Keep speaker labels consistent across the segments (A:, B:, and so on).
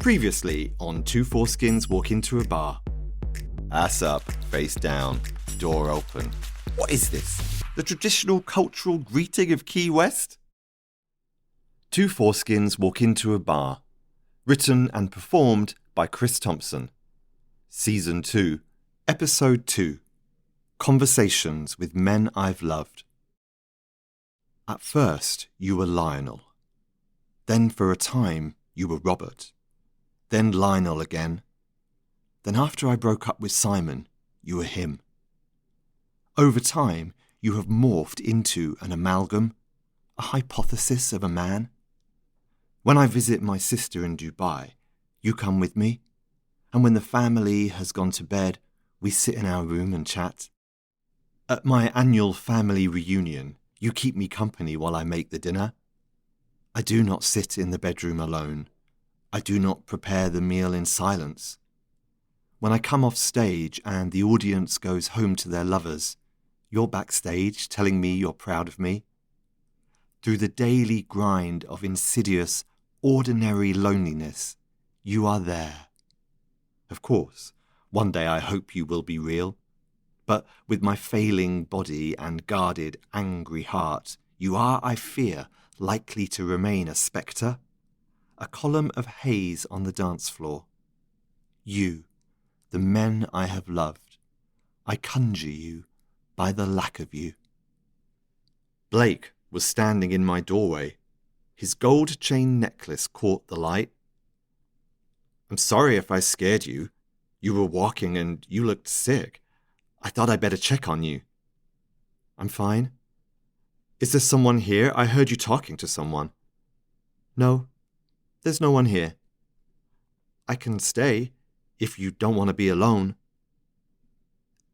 A: Previously on Two Foreskins Walk Into a Bar. Ass up, face down, door open. What is this? The traditional cultural greeting of Key West? Two Foreskins Walk Into a Bar. Written and performed by Chris Thompson. Season 2, Episode 2. Conversations with Men I've Loved. At first, you were Lionel. Then for a time, you were Robert. Then Lionel again. Then after I broke up with Simon, you were him. Over time, you have morphed into an amalgam, a hypothesis of a man. When I visit my sister in Dubai, you come with me, and when the family has gone to bed, we sit in our room and chat. At my annual family reunion, you keep me company while I make the dinner. I do not sit in the bedroom alone. I do not prepare the meal in silence. When I come off stage and the audience goes home to their lovers, you're backstage telling me you're proud of me. Through the daily grind of insidious, ordinary loneliness, you are there. Of course, one day I hope you will be real, but with my failing body and guarded, angry heart, you are, I fear, likely to remain a spectre. A column of haze on the dance floor. You, the men I have loved, I conjure you by the lack of you. Blake was standing in my doorway. His gold chain necklace caught the light. I'm sorry if I scared you. You were walking and you looked sick. I thought I'd better check on you. I'm fine. Is there someone here? I heard you talking to someone. No. There's no one here. I can stay, if you don't want to be alone.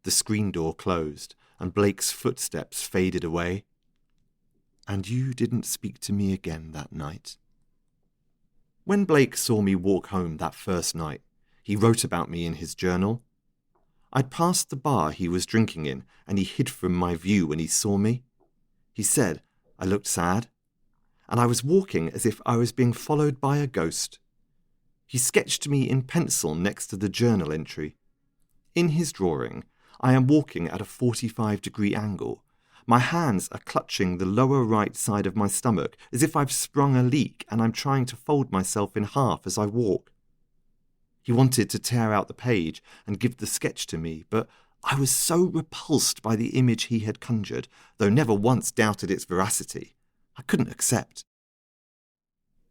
A: The screen door closed, and Blake's footsteps faded away. And you didn't speak to me again that night. When Blake saw me walk home that first night, he wrote about me in his journal. I'd passed the bar he was drinking in, and he hid from my view when he saw me. He said I looked sad, and I was walking as if I was being followed by a ghost. He sketched me in pencil next to the journal entry. In his drawing, I am walking at a 45-degree angle. My hands are clutching the lower right side of my stomach as if I've sprung a leak and I'm trying to fold myself in half as I walk. He wanted to tear out the page and give the sketch to me, but I was so repulsed by the image he had conjured, though never once doubted its veracity. I couldn't accept.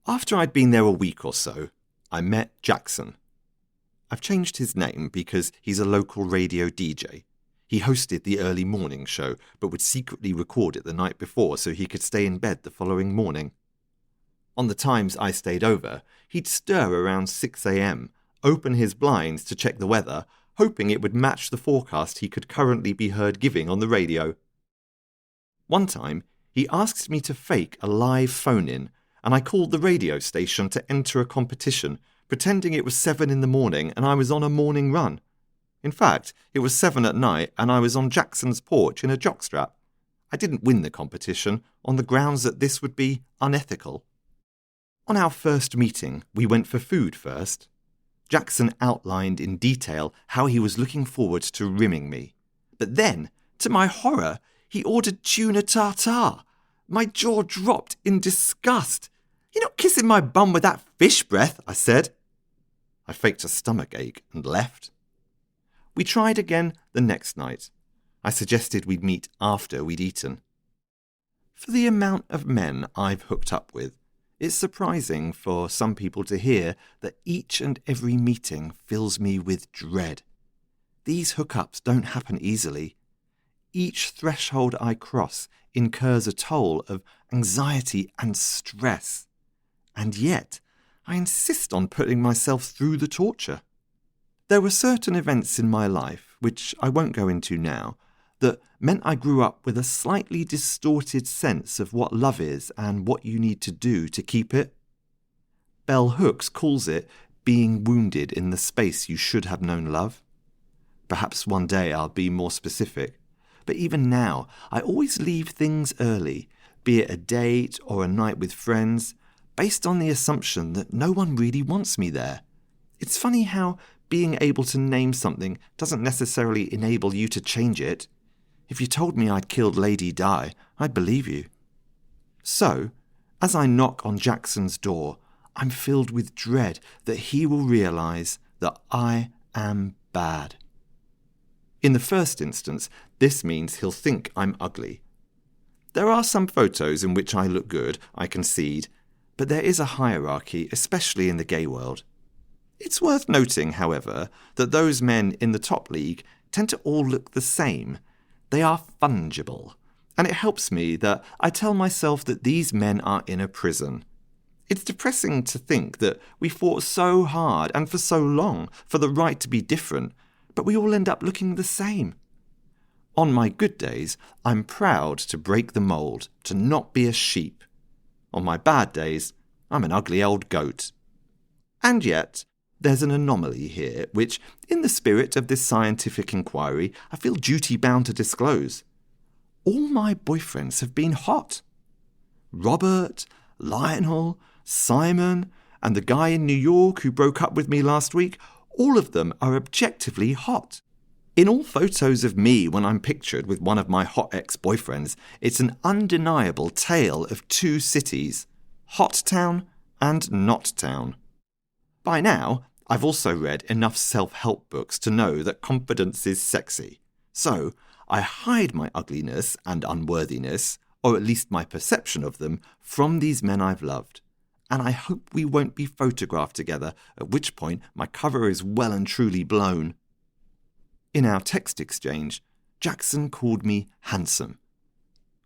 A: After I'd been there a week or so, I met Jackson. I've changed his name because he's a local radio DJ. He hosted the early morning show, but would secretly record it the night before so he could stay in bed the following morning. On the times I stayed over, he'd stir around 6 a.m., open his blinds to check the weather, hoping it would match the forecast he could currently be heard giving on the radio. One time, he asked me to fake a live phone-in, and I called the radio station to enter a competition, pretending it was 7 in the morning and I was on a morning run. In fact, it was 7 at night and I was on Jackson's porch in a jockstrap. I didn't win the competition on the grounds that this would be unethical. On our first meeting, we went for food first. Jackson outlined in detail how he was looking forward to rimming me. But then, to my horror, he ordered tuna tartare. My jaw dropped in disgust. You're not kissing my bum with that fish breath, I said. I faked a stomach ache and left. We tried again the next night. I suggested we'd meet after we'd eaten. For the amount of men I've hooked up with, it's surprising for some people to hear that each and every meeting fills me with dread. These hookups don't happen easily. Each threshold I cross incurs a toll of anxiety and stress. And yet, I insist on putting myself through the torture. There were certain events in my life, which I won't go into now, that meant I grew up with a slightly distorted sense of what love is and what you need to do to keep it. Bell Hooks calls it being wounded in the space you should have known love. Perhaps one day I'll be more specific. But even now, I always leave things early, be it a date or a night with friends, based on the assumption that no one really wants me there, It's funny how being able to name something doesn't necessarily enable you to change it. If you told me I'd killed Lady Di, I'd believe you. So, as I knock on Jackson's door, I'm filled with dread that he will realise that I am bad. In the first instance, this means he'll think I'm ugly. There are some photos in which I look good, I concede, but there is a hierarchy, especially in the gay world. It's worth noting, however, that those men in the top league tend to all look the same. They are fungible, and it helps me that I tell myself that these men are in a prison. It's depressing to think that we fought so hard and for so long for the right to be different, but we all end up looking the same. On my good days, I'm proud to break the mould, to not be a sheep. On my bad days, I'm an ugly old goat. And yet, there's an anomaly here, which, in the spirit of this scientific inquiry, I feel duty-bound to disclose. All my boyfriends have been hot. Robert, Lionel, Simon, and the guy in New York who broke up with me last week, all of them are objectively hot. In all photos of me when I'm pictured with one of my hot ex-boyfriends, it's an undeniable tale of two cities, Hot Town and Not Town. By now, I've also read enough self-help books to know that confidence is sexy. So, I hide my ugliness and unworthiness, or at least my perception of them, from these men I've loved. And I hope we won't be photographed together, at which point my cover is well and truly blown. In our text exchange, Jackson called me handsome.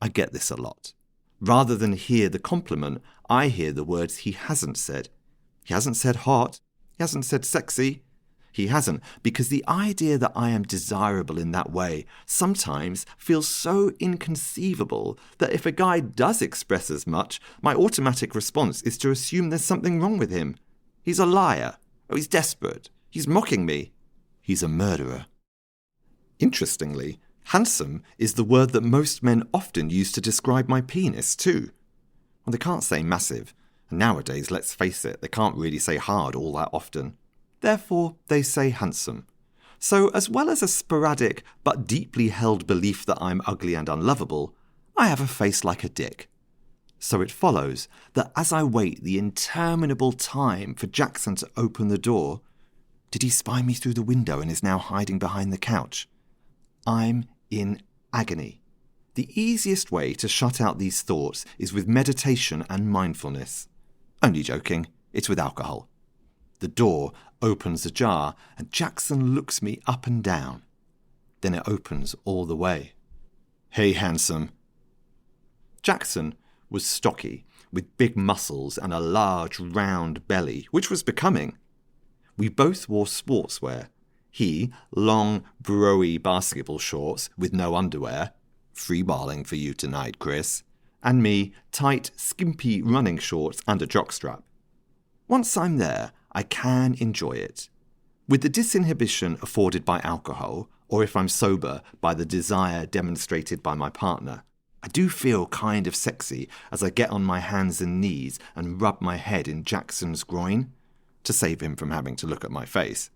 A: I get this a lot. Rather than hear the compliment, I hear the words he hasn't said. He hasn't said hot. He hasn't said sexy. He hasn't, because the idea that I am desirable in that way sometimes feels so inconceivable that if a guy does express as much, my automatic response is to assume there's something wrong with him. He's a liar. Oh, he's desperate. He's mocking me. He's a murderer. Interestingly, handsome is the word that most men often use to describe my penis too. Well, they can't say massive, and nowadays, let's face it, they can't really say hard all that often. Therefore, they say handsome. So, as well as a sporadic but deeply held belief that I'm ugly and unlovable, I have a face like a dick. So it follows that as I wait the interminable time for Jackson to open the door, did he spy me through the window and is now hiding behind the couch? I'm in agony. The easiest way to shut out these thoughts is with meditation and mindfulness. Only joking, it's with alcohol. The door opens ajar and Jackson looks me up and down. Then it opens all the way. Hey, handsome. Jackson was stocky, with big muscles and a large, round belly, which was becoming. We both wore sportswear. He, long, broy basketball shorts with no underwear. Free balling for you tonight, Chris. And me, tight, skimpy running shorts and a jockstrap. Once I'm there, I can enjoy it. With the disinhibition afforded by alcohol, or if I'm sober, by the desire demonstrated by my partner, I do feel kind of sexy as I get on my hands and knees and rub my head in Jackson's groin, to save him from having to look at my face.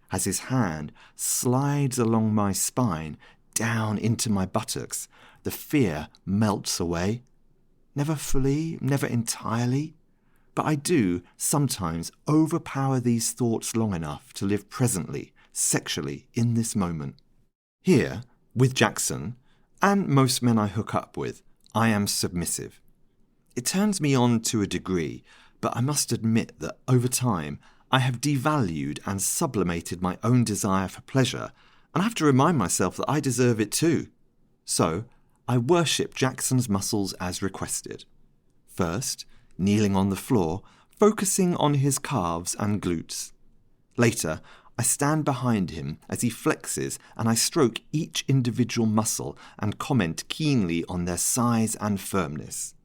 A: As his hand slides along my spine, down into my buttocks, the fear melts away. Never fully, never entirely, but I do sometimes overpower these thoughts long enough to live presently, sexually, in this moment. Here, with Jackson, and most men I hook up with, I am submissive. It turns me on to a degree, but I must admit that over time, I have devalued and sublimated my own desire for pleasure, and I have to remind myself that I deserve it too. So, I worship Jackson's muscles as requested. First, kneeling on the floor, focusing on his calves and glutes. Later, I stand behind him as he flexes and I stroke each individual muscle and comment keenly on their size and firmness.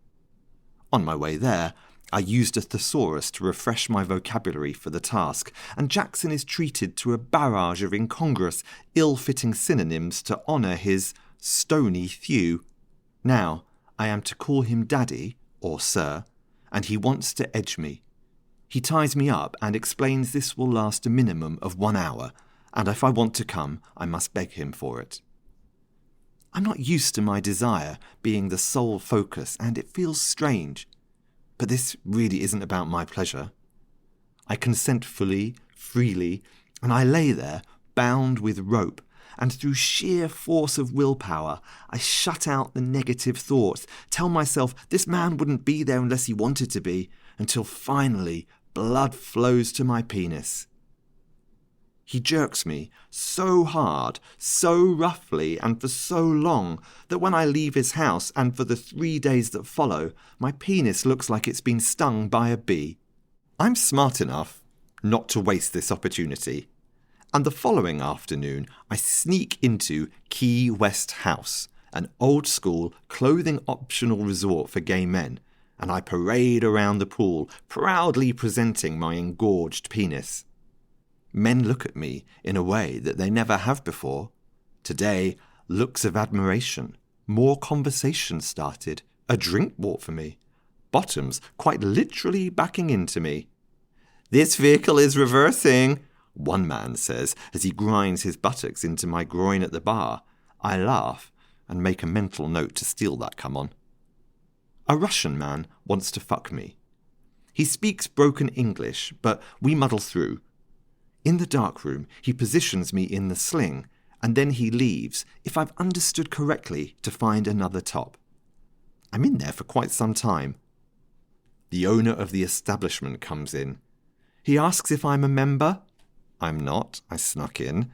A: On my way there, I used a thesaurus to refresh my vocabulary for the task, and Jackson is treated to a barrage of incongruous, ill-fitting synonyms to honour his stony thew. Now, I am to call him Daddy, or Sir, and he wants to edge me. He ties me up and explains this will last a minimum of 1 hour, and if I want to come, I must beg him for it. I'm not used to my desire being the sole focus, and it feels strange. But this really isn't about my pleasure. I consent fully, freely, and I lay there, bound with rope, and through sheer force of willpower, I shut out the negative thoughts, tell myself this man wouldn't be there unless he wanted to be, until finally blood flows to my penis. He jerks me so hard, so roughly, and for so long that when I leave his house and for the 3 days that follow, my penis looks like it's been stung by a bee. I'm smart enough not to waste this opportunity, and the following afternoon I sneak into Key West House, an old-school, clothing-optional resort for gay men, and I parade around the pool, proudly presenting my engorged penis. Men look at me in a way that they never have before. Today, looks of admiration. More conversation started. A drink bought for me. Bottoms quite literally backing into me. "This vehicle is reversing," one man says as he grinds his buttocks into my groin at the bar. I laugh and make a mental note to steal that come on. A Russian man wants to fuck me. He speaks broken English, but we muddle through. In the darkroom, he positions me in the sling, and then he leaves, if I've understood correctly, to find another top. I'm in there for quite some time. The owner of the establishment comes in. He asks if I'm a member. I'm not, I snuck in.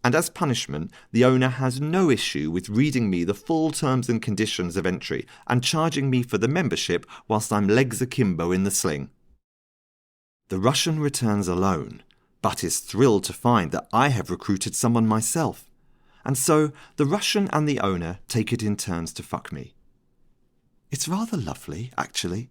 A: And as punishment, the owner has no issue with reading me the full terms and conditions of entry and charging me for the membership whilst I'm legs akimbo in the sling. The Russian returns alone, but is thrilled to find that I have recruited someone myself, and so the Russian and the owner take it in turns to fuck me. It's rather lovely, actually.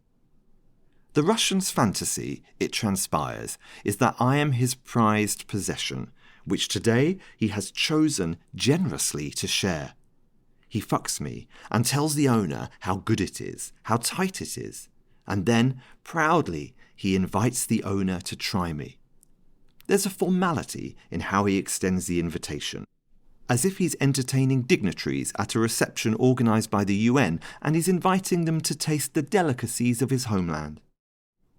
A: The Russian's fantasy, it transpires, is that I am his prized possession, which today he has chosen generously to share. He fucks me and tells the owner how good it is, how tight it is, and then, proudly, he invites the owner to try me. There's a formality in how he extends the invitation, as if he's entertaining dignitaries at a reception organised by the UN and he's inviting them to taste the delicacies of his homeland.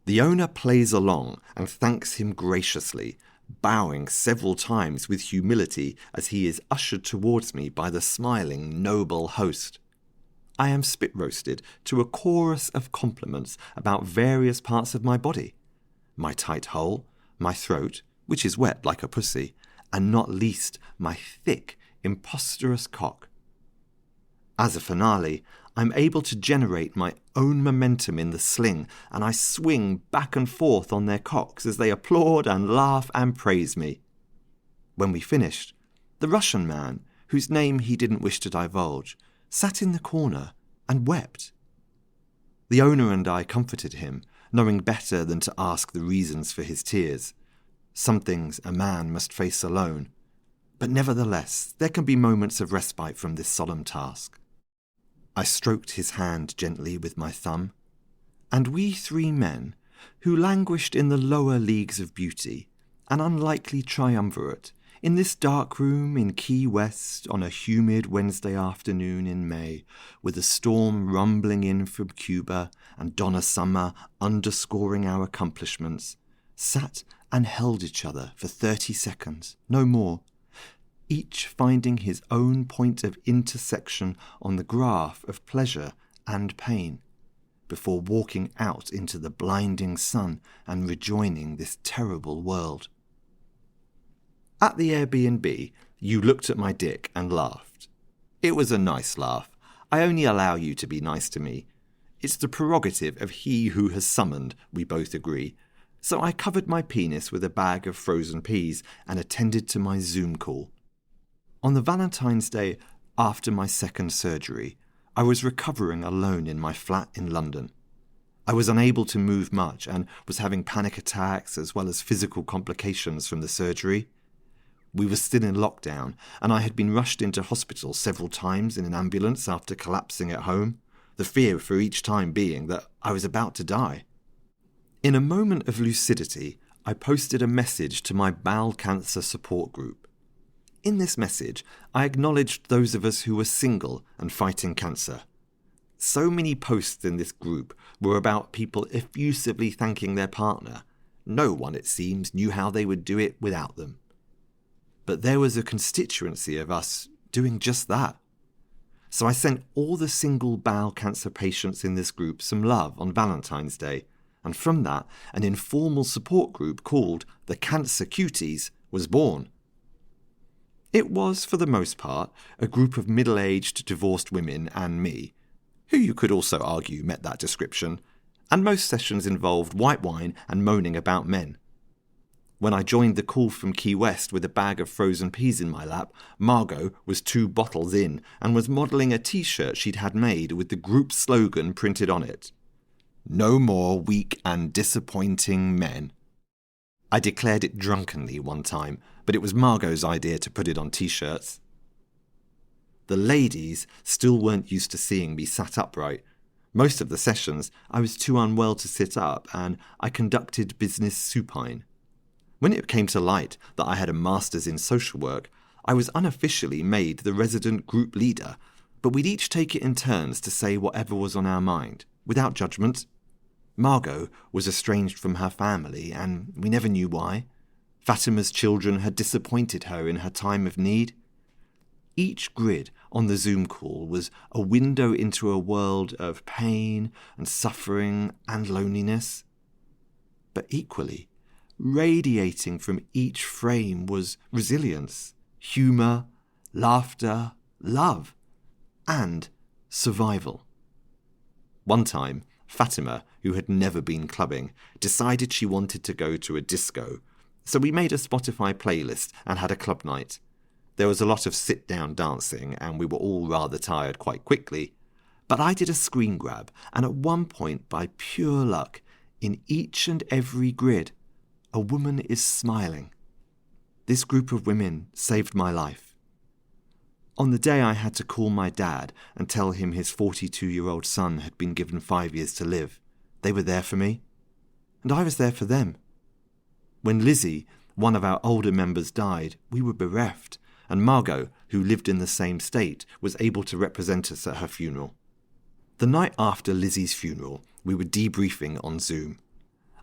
A: The owner plays along and thanks him graciously, bowing several times with humility as he is ushered towards me by the smiling, noble host. I am spit-roasted to a chorus of compliments about various parts of my body. My tight hole, my throat, which is wet like a pussy, and not least my thick, imposterous cock. As a finale, I'm able to generate my own momentum in the sling, and I swing back and forth on their cocks as they applaud and laugh and praise me. When we finished, the Russian man, whose name he didn't wish to divulge, sat in the corner and wept. The owner and I comforted him, knowing better than to ask the reasons for his tears. Some things a man must face alone, but nevertheless there can be moments of respite from this solemn task. I stroked his hand gently with my thumb, and we 3 men, who languished in the lower leagues of beauty, an unlikely triumvirate, in this dark room in Key West on a humid Wednesday afternoon in May, with a storm rumbling in from Cuba and Donna Summer underscoring our accomplishments, sat and held each other for 30 seconds, no more, each finding his own point of intersection on the graph of pleasure and pain, before walking out into the blinding sun and rejoining this terrible world. At the Airbnb, you looked at my dick and laughed. It was a nice laugh. I only allow you to be nice to me. It's the prerogative of he who has summoned, we both agree. So I covered my penis with a bag of frozen peas and attended to my Zoom call. On the Valentine's Day after my second surgery, I was recovering alone in my flat in London. I was unable to move much and was having panic attacks as well as physical complications from the surgery. We were still in lockdown, and I had been rushed into hospital several times in an ambulance after collapsing at home, the fear for each time being that I was about to die. In a moment of lucidity, I posted a message to my bowel cancer support group. In this message, I acknowledged those of us who were single and fighting cancer. So many posts in this group were about people effusively thanking their partner. No one, it seems, knew how they would do it without them. But there was a constituency of us doing just that. So I sent all the single bowel cancer patients in this group some love on Valentine's Day, and from that, an informal support group called the Cancer Cuties was born. It was, for the most part, a group of middle-aged divorced women and me, who you could also argue met that description, and most sessions involved white wine and moaning about men. When I joined the call from Key West with a bag of frozen peas in my lap, Margot was 2 bottles in and was modelling a t-shirt she'd had made with the group slogan printed on it. No more weak and disappointing men. I declared it drunkenly one time, but it was Margot's idea to put it on t-shirts. The ladies still weren't used to seeing me sat upright. Most of the sessions, I was too unwell to sit up, and I conducted business supine. When it came to light that I had a master's in social work, I was unofficially made the resident group leader, but we'd each take it in turns to say whatever was on our mind, without judgment. Margot was estranged from her family, and we never knew why. Fatima's children had disappointed her in her time of need. Each grid on the Zoom call was a window into a world of pain and suffering and loneliness. But equally, radiating from each frame was resilience, humour, laughter, love, and survival. One time, Fatima, who had never been clubbing, decided she wanted to go to a disco, so we made a Spotify playlist and had a club night. There was a lot of sit-down dancing, and we were all rather tired quite quickly, but I did a screen grab, and at one point, by pure luck, in each and every grid, a woman is smiling. This group of women saved my life. On the day I had to call my dad and tell him his 42-year-old son had been given 5 years to live, they were there for me, and I was there for them. When Lizzie, one of our older members, died, we were bereft, and Margot, who lived in the same state, was able to represent us at her funeral. The night after Lizzie's funeral, we were debriefing on Zoom.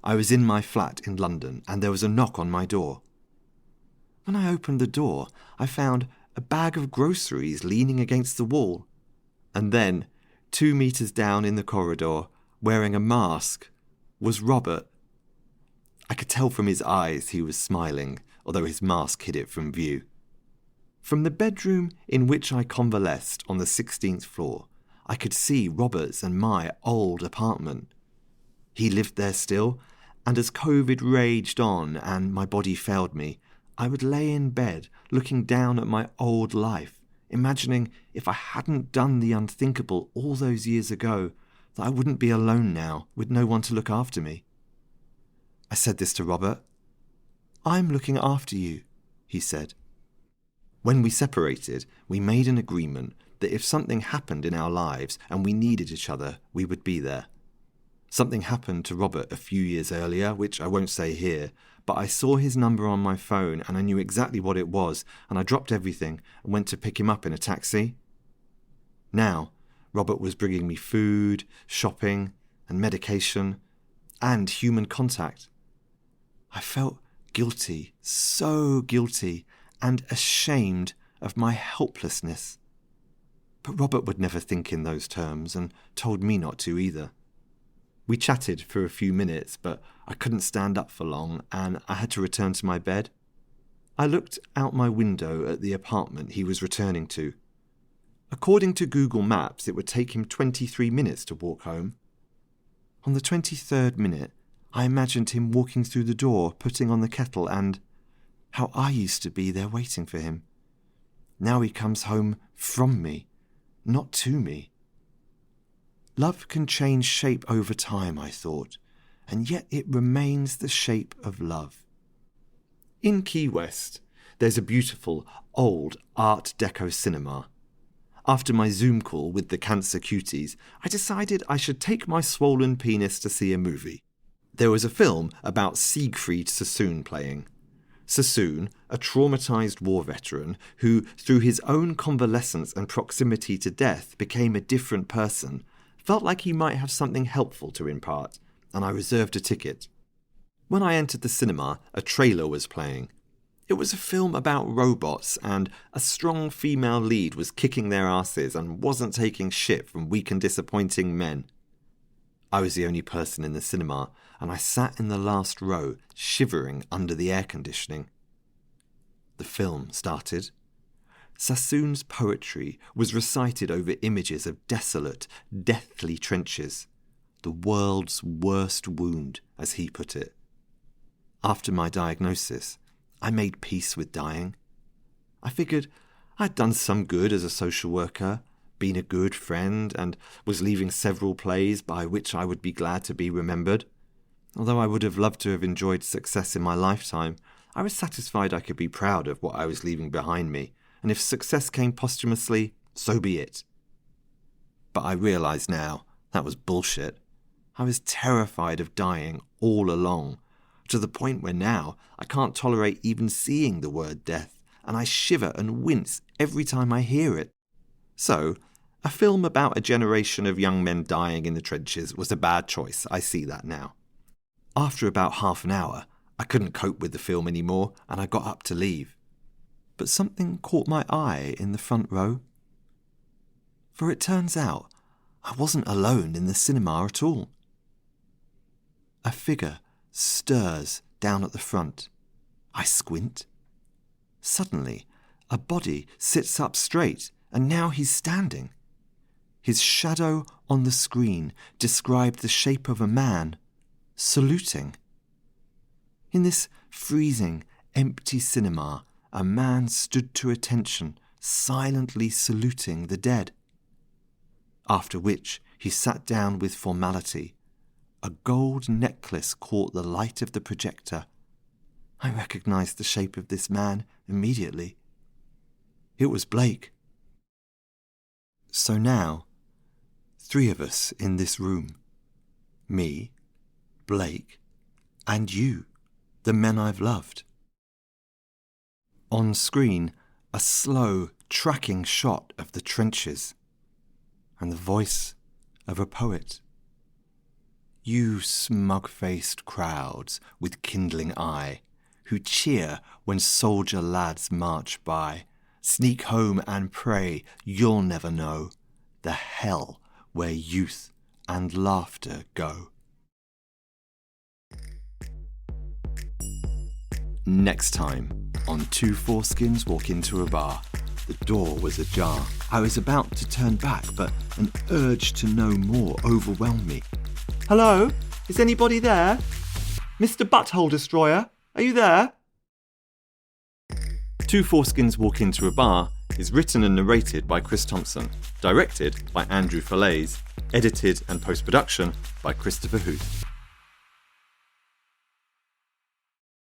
A: I was in my flat in London, and there was a knock on my door. When I opened the door, I found a bag of groceries leaning against the wall. And then, 2 meters down in the corridor, wearing a mask, was Robert. I could tell from his eyes he was smiling, although his mask hid it from view. From the bedroom in which I convalesced on the 16th floor, I could see Robert's and my old apartment. He lived there still, and as COVID raged on and my body failed me, I would lay in bed looking down at my old life, imagining if I hadn't done the unthinkable all those years ago, that I wouldn't be alone now with no one to look after me. I said this to Robert. "I'm looking after you," he said. When we separated, we made an agreement that if something happened in our lives and we needed each other, we would be there. Something happened to Robert a few years earlier, which I won't say here, but I saw his number on my phone and I knew exactly what it was, and I dropped everything and went to pick him up in a taxi. Now, Robert was bringing me food, shopping, and medication, and human contact. I felt guilty, so guilty, and ashamed of my helplessness. But Robert would never think in those terms, and told me not to either. We chatted for a few minutes, but I couldn't stand up for long, and I had to return to my bed. I looked out my window at the apartment he was returning to. According to Google Maps, it would take him 23 minutes to walk home. On the 23rd minute, I imagined him walking through the door, putting on the kettle, and how I used to be there waiting for him. Now he comes home from me, not to me. Love can change shape over time, I thought, and yet it remains the shape of love. In Key West, there's a beautiful, old Art Deco cinema. After my Zoom call with the Cancer Cuties, I decided I should take my swollen penis to see a movie. There was a film about Siegfried Sassoon playing. Sassoon, a traumatised war veteran who, through his own convalescence and proximity to death, became a different person, felt like he might have something helpful to impart, and I reserved a ticket. When I entered the cinema, a trailer was playing. It was a film about robots, and a strong female lead was kicking their asses and wasn't taking shit from weak and disappointing men. I was the only person in the cinema, and I sat in the last row, shivering under the air conditioning. The film started. Sassoon's poetry was recited over images of desolate, deathly trenches. The world's worst wound, as he put it. After my diagnosis, I made peace with dying. I figured I'd done some good as a social worker, been a good friend, and was leaving several plays by which I would be glad to be remembered. Although I would have loved to have enjoyed success in my lifetime, I was satisfied I could be proud of what I was leaving behind me, and if success came posthumously, so be it. But I realise now that was bullshit. I was terrified of dying all along, to the point where now I can't tolerate even seeing the word death, and I shiver and wince every time I hear it. So, a film about a generation of young men dying in the trenches was a bad choice, I see that now. After about half an hour, I couldn't cope with the film anymore, and I got up to leave. But something caught my eye in the front row. For it turns out, I wasn't alone in the cinema at all. A figure stirs down at the front. I squint. Suddenly, a body sits up straight, and now he's standing. His shadow on the screen described the shape of a man, saluting. In this freezing, empty cinema, a man stood to attention, silently saluting the dead. After which he sat down with formality. A gold necklace caught the light of the projector. I recognised the shape of this man immediately. It was Blake. So now, 3 of us in this room. Me, Blake, and you, the men I've loved. On screen, a slow, tracking shot of the trenches, and the voice of a poet. You smug-faced crowds with kindling eye, who cheer when soldier lads march by, sneak home and pray you'll never know the hell where youth and laughter go. Next time, on 2 Foreskins Walk Into a Bar. The door was ajar. I was about to turn back, but an urge to know more overwhelmed me. Hello? Is anybody there? Mr. Butthole Destroyer, are you there? 2 Foreskins Walk Into a Bar is written and narrated by Chris Thompson, directed by Andrew Falaise, edited and post-production by Christopher Huth.